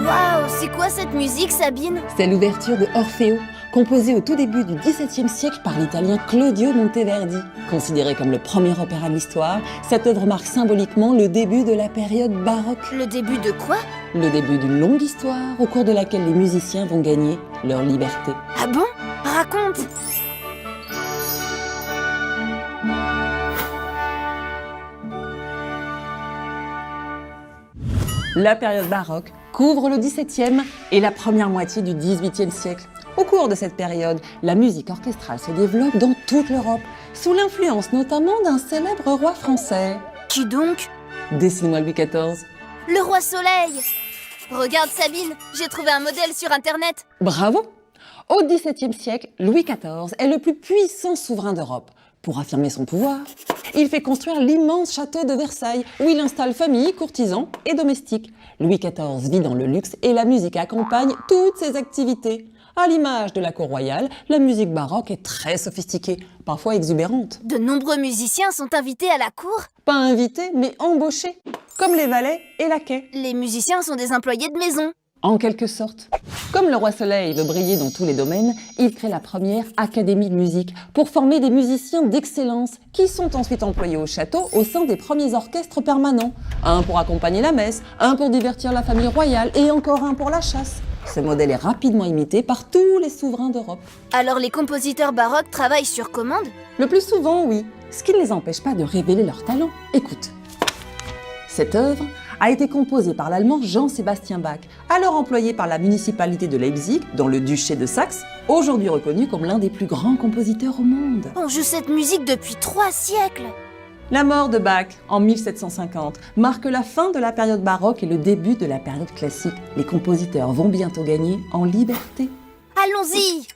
Waouh, c'est quoi cette musique, Sabine? C'est l'ouverture de Orfeo, composée au tout début du XVIIe siècle par l'italien Claudio Monteverdi. Considéré comme le premier opéra de l'histoire, cette œuvre marque symboliquement le début de la période baroque. Le début de quoi? Le début d'une longue histoire au cours de laquelle les musiciens vont gagner leur liberté. Ah bon? Raconte! La période baroque couvre le XVIIe et la première moitié du XVIIIe siècle. Au cours de cette période, la musique orchestrale se développe dans toute l'Europe, sous l'influence notamment d'un célèbre roi français. Qui donc? Dessine-moi Louis XIV. Le roi Soleil! Regarde, Sabine, j'ai trouvé un modèle sur Internet. Bravo! Au XVIIe siècle, Louis XIV est le plus puissant souverain d'Europe. Pour affirmer son pouvoir, il fait construire l'immense château de Versailles, où il installe familles, courtisans et domestiques. Louis XIV vit dans le luxe et la musique accompagne toutes ses activités. À l'image de la cour royale, la musique baroque est très sophistiquée, parfois exubérante. De nombreux musiciens sont invités à la cour. Pas invités, mais embauchés, comme les valets et laquais. Les musiciens sont des employés de maison. En quelque sorte. Comme le roi Soleil veut briller dans tous les domaines, il crée la première académie de musique pour former des musiciens d'excellence qui sont ensuite employés au château au sein des premiers orchestres permanents. Un pour accompagner la messe, un pour divertir la famille royale et encore un pour la chasse. Ce modèle est rapidement imité par tous les souverains d'Europe. Alors les compositeurs baroques travaillent sur commande? Le plus souvent, oui, ce qui ne les empêche pas de révéler leur talent. Écoute. Cette œuvre a été composée par l'allemand Jean-Sébastien Bach, alors employé par la municipalité de Leipzig, dans le duché de Saxe, aujourd'hui reconnu comme l'un des plus grands compositeurs au monde. On joue cette musique depuis 3 siècles. La mort de Bach, en 1750, marque la fin de la période baroque et le début de la période classique. Les compositeurs vont bientôt gagner en liberté. Allons-y!